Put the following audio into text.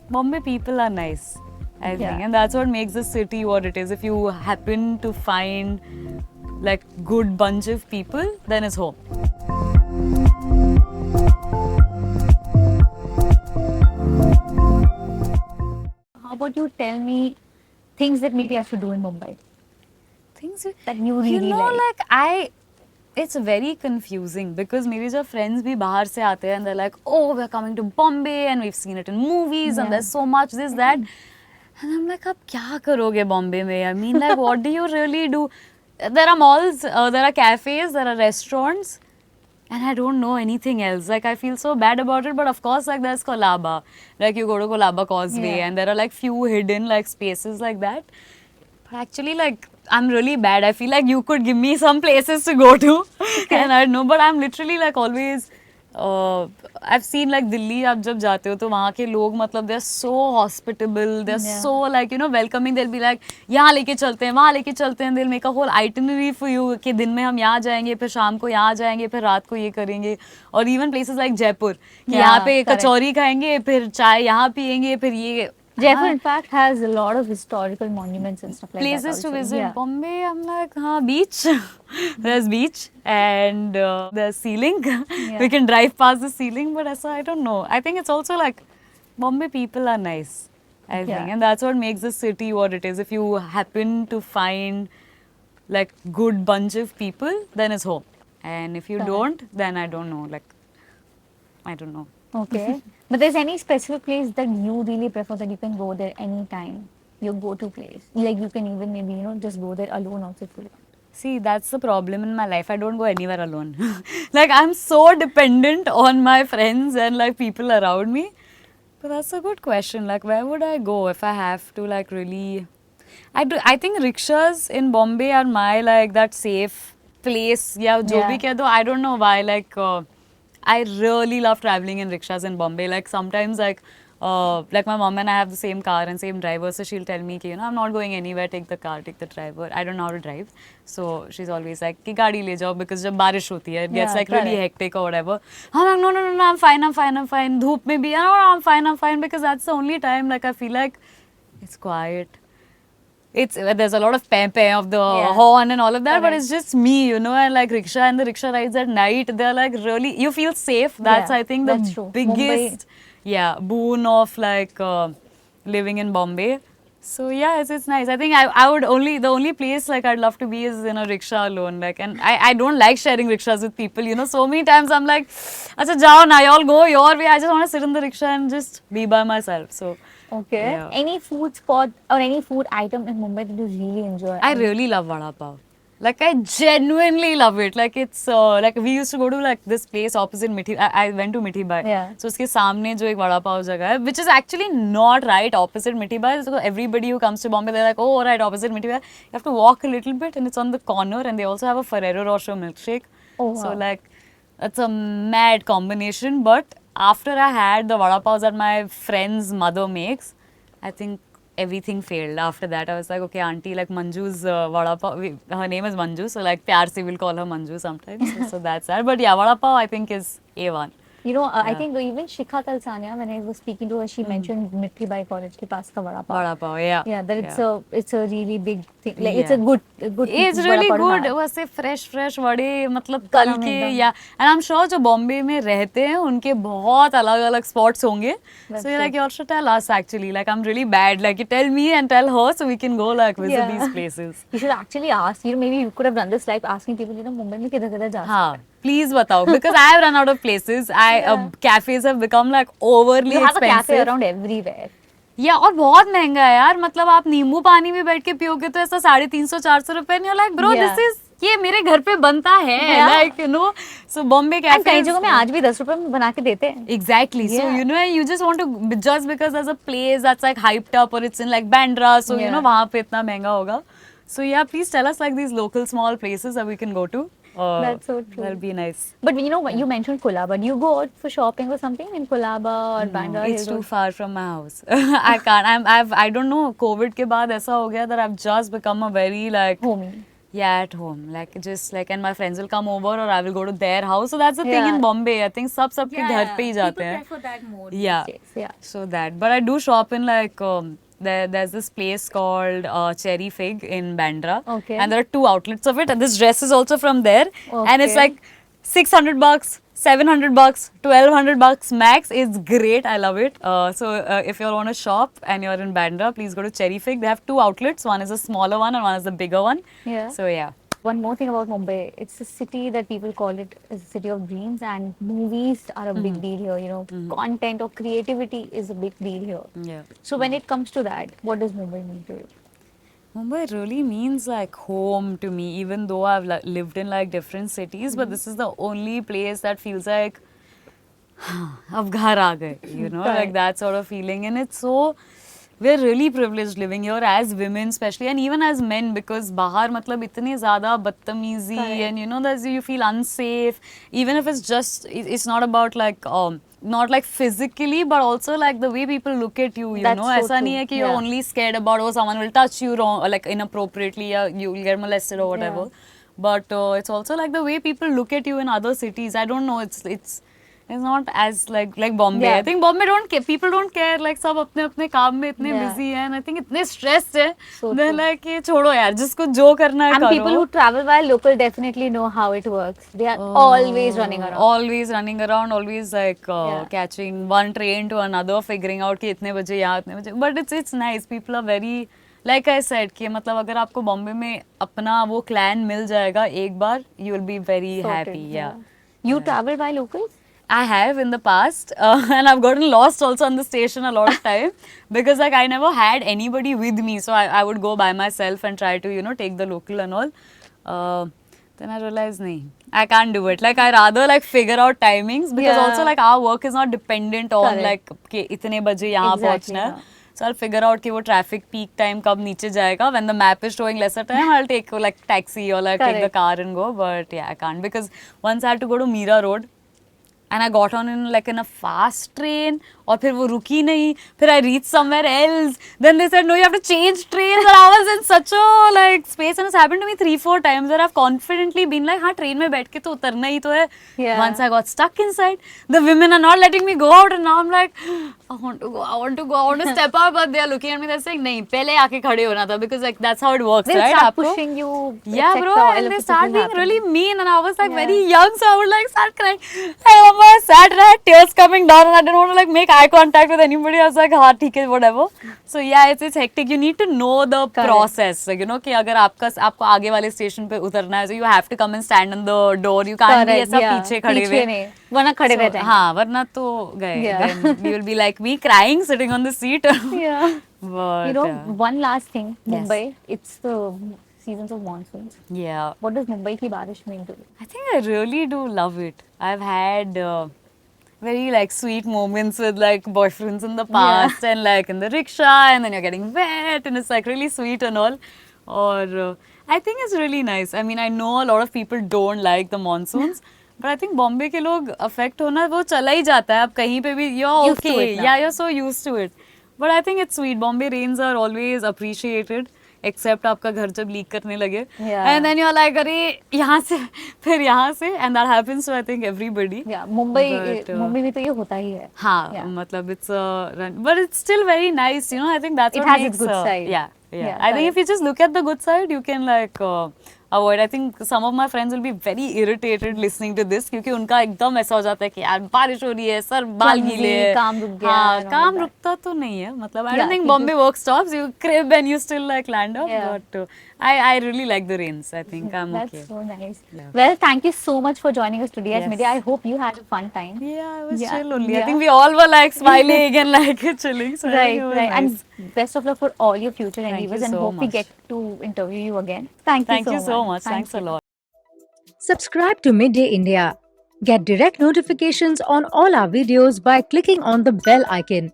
Bombay people are nice, I think, and that's what makes the city what it is. If you happen to find like good bunch of people, then it's home. How about you tell me things that maybe I should do in Mumbai Things that you really like? It's very confusing because मेरे जो friends भी बाहर से आते हैं and they're like, oh, we're coming to Bombay and we've seen it in movies and there's so much this that, and I'm like, अब क्या करोगे Bombay में? I mean, like, what do you really do? There are malls, there are cafes, there are restaurants, and I don't know anything else. Like, I feel so bad about it, but of course, like, there's Colaba. Like, you go to Colaba Causeway, and there are like few hidden like spaces like that. But actually, like, I'm really bad. I feel like you could give me some places to go to, and I know. But I'm literally like always. I've seen like Delhi. आप जब जाते हो तो वहाँ के लोग मतलब they're so hospitable. They're so like welcoming. They'll be like यहाँ लेके चलते हैं, वहाँ लेके चलते हैं. They'll make a whole itinerary for you कि दिन में हम यहाँ जाएंगे, फिर शाम को यहाँ जाएंगे, फिर रात को ये करेंगे. और even places like Jaipur कि यहाँ पे कचौरी खाएंगे, फिर चाय यहाँ पियेंगे, फिर ये. Jaipur, in fact, has a lot of historical monuments and stuff like that. Places to visit. Bombay, I'm like, beach. There's beach and there's ceiling. We can drive past the ceiling, but I don't know. I think it's also like Bombay people are nice, I think, and that's what makes the city what it is. If you happen to find like good bunch of people, then it's home. And if you don't, then I don't know. Like, I don't know. Okay. But there's any specific place that you really prefer that you can go there anytime? Your go-to place. Like you can even maybe, just go there alone also if you want. See, that's the problem in my life. I don't go anywhere alone. Like, I'm so dependent on my friends and like people around me. But that's a good question. Like, where would I go if I have to like really... I think rickshaws in Bombay are my like that safe place. Yeah, jo bhi keh do, I don't know why. Like, I really love traveling in rickshaws in Bombay. Like sometimes like my mom and I have the same car and same driver, so she'll tell me, I'm not going anywhere, take the car, take the driver. I don't know how to drive. So she's always like, ki gaadi le jao, because jab barish hoti hai, it gets like really hectic or whatever. I'm like, no, I'm fine. Dhoop mein bhi, no, I'm fine, because that's the only time like I feel like it's quiet. There's a lot of peh of the horn and all of that, but it's just me, and like rickshaw and the rickshaw rides at night, they're like really, you feel safe. That's I think the biggest boon of like living in Bombay. So yeah, it's nice. I think I would the only place like I'd love to be is in a rickshaw alone. Like, and I don't like sharing rickshaws with people. So many times I'm like, acha jao na, y'all go your way. I just want to sit in the rickshaw and just be by myself. So. Okay. Yeah. Any food spot or any food item in Mumbai that you really enjoy? I really love Vada Pav. Like, I genuinely love it. Like, it's like we used to go to like this place opposite Mithi. I went to Mithi Bai. Yeah. So उसके सामने जो एक Vada Pav जगह है, which is actually not right opposite Mithi Bai. So everybody who comes to Bombay, they're like, oh, right opposite Mithi Bai. You have to walk a little bit, and it's on the corner, and they also have a Ferrero Rocher milkshake. Oh, wow. So like, it's a mad combination. But after I had the Vada Pavs that my friend's mother makes, I think everything failed. After that, I was like, okay, auntie, like Manju's Vada Pav, her name is Manju, so like pyar se we'll call her Manju sometimes. So that's that. But yeah, Vada Pav I think is A1. I think even Shikha Talsania, when I was speaking to her, she mentioned Mithi Bai College ke paas ka Vada Pav. Vada Pav, yeah. Yeah, that it's a really big thing. Like it's a good. It's really good. वैसे fresh वड़े मतलब तल के yeah. And I'm sure जो बॉम्बे में रहते हैं उनके बहुत अलग-अलग spots होंगे. So you're like, you also tell us actually. Like, I'm really bad. Like, you tell me and tell her so we can go like visit these places. You should actually ask. Maybe you could have done this, like asking people, Mumbai में किधर-किधर जा सकते हैं. Please बताओ, because I have run out of places. Cafes have become like overly expensive. You have a cafe around everywhere. Yeah, और बहुत महंगा है यार. मतलब आप नींबू पानी में बैठ के पियोगे तो ऐसा 350-400 रुपए. You're like, bro, this is ये मेरे घर पे बनता है. Like, so Bombay cafes. कई जगहों में आज भी 10 रुपए में बना के देते हैं. Exactly. So you just want to, just because there's a place that's like hyped up or it's in like Bandra, so वहाँ पे इतना महंगा होगा. So yeah, please tell us like these local small places that we can go to. That's so true. That'll be nice. But you mentioned Colaba. Do you go out for shopping or something in Colaba or Bandra? It's too far from my house. I can't. I don't know. COVID के बाद ऐसा हो गया that I've just become a very like homey. Yeah, at home. Like just like, and my friends will come over or I will go to their house. So that's the thing in Bombay. I think सबके घर पे ही जाते हैं. People prefer that more Yeah. these days. Yeah. So that. But I do shop in like there's this place called Cheery Fig in Bandra. Okay. And there are 2 outlets of it. And this dress is also from there. And it's Okay. like $600, $700, $1,200 max. It's great. I love it. So if you want to shop and you're in Bandra, please go to Cheery Fig. They have 2 outlets. One is a smaller one and one is the bigger one. Yeah. So yeah. One more thing about Mumbai, it's a city that people call it as a city of dreams, and movies are a big deal here. You know, content or creativity is a big deal here. Yeah. So when it comes to that, what does Mumbai mean to you? Mumbai really means like home to me, even though I've lived in like different cities, but this is the only place that feels like ab ghar aa gaye, you know, like that sort of feeling. And it's so, we're really privileged living here as women especially, and even as men, because bahar matlab itne zyada badtameezi and you know that you feel unsafe, even if it's just, it's not about like not like physically, but also like the way people look at you, you That's know. so Aisa nahi true. hai ki you're only scared about, oh, someone will touch you wrong or like inappropriately, or you'll get molested or whatever. But it's also like the way people look at you in other cities. I don't know, it's not as like Bombay. I think Bombay don't care. People don't care. Like सब अपने अपने काम में इतने busy हैं. And I think इतने stressed है. So They're like ये छोड़ो यार, जिसको जो करना है And करो. people who travel by local definitely know how it works. They are always running around. Always running around, always like catching one train to another, figuring out कि इतने बजे यहाँ इतने बजे. But it's nice. People are very, like I said, कि मतलब अगर आपको बॉम्बे में अपना वो clan मिल जाएगा एक बार, you will be very happy. Yeah. You travel by locals? I have in the past, and I've gotten lost also on the station a lot of time because like I never had anybody with me, so I would go by myself and try to, you know, take the local and all. Then I realized, nahi, I can't do it. Like I rather like figure out timings because also like our work is not dependent on like कि इतने बजे यहाँ पहुँचना है. So I'll figure out कि वो traffic peak time कब नीचे जाएगा. When the map is showing lesser time, I'll take like taxi or like take the car and go. But yeah, I can't because once I had to go to Mira Road. And I got on in a fast train और फिर वो रुकी नहीं, फिर I reached somewhere else, then they said no, you have to change trains, and I was in such a like space, and it's happened to me 3-4 times where I've confidently been like हाँ train में बैठ के तो उतरना ही तो है. Once I got stuck inside, the women are not letting me go out, and now I'm like I want to go, I want to step out, but they are looking at me, they're saying नहीं पहले आके खड़े होना था, because like that's how it works, They'll right? start pushing you. Yeah, bro, and they start being really mean, and I was like very young, so I would like start crying. I remember I sat and I had tears coming down, and I didn't want to like make eye contact with anybody. I was like, हाँ ठीक है, whatever. So yeah, it's hectic. You need to know the process, like, you know कि अगर आपको आगे वाले station पे उतरना है, so you have to come and stand on the door. You can't be ऐसा पीछे खड़े हुए. वरना खड़े रह जाएंगे. हाँ, वरना तो गए. Then you will be like me crying sitting on the seat. Yeah. But, you know, one last thing, Mumbai, it's the seasons of monsoons. Yeah. What does Mumbai ki barish mean to you? I think I really do love it. I've had very like sweet moments with like boyfriends in the past and like in the rickshaw, and then you're getting wet and it's like really sweet and all. Or I think it's really nice. I mean, I know a lot of people don't like the monsoons. But I think Bombay के लोग affect होना वो चला ही जाता है. अब कहीं पे भी you're okay. Yeah, you're so used to it. But I think it's sweet. Bombay rains are always appreciated. Except आपका घर जब लीक करने लगे. And then you're like, अरे यहाँ से फिर यहाँ से, and that happens to I think everybody. Yeah, Mumbai में तो ये होता ही है. हाँ, मतलब it's but it's still very nice, you know. I think that's what makes it has its good side. Yeah. I think if you just look at the good side, you can like avoid. I think some of my friends will be very irritated listening to this क्योंकि उनका एकदम ऐसा हो जाता है कि यार बारिश हो रही है, सर बाल गीले हैं. काम रुक गया. हाँ, काम रुकता तो नहीं है. मतलब I don't think Bombay work stops. You crib and you still like land up. But I really like the rains. I think I'm okay. That's so nice. Well, thank you so much for joining us today at Midday. I hope you had a fun time. Yeah, it was chill only. I think we all were like smiling and like chilling. So right. Nice. And best of luck for all your future endeavors, and hope we get to interview you again. Thank you so much. Thanks a lot. Subscribe to Midday India. Get direct notifications on all our videos by clicking on the bell icon.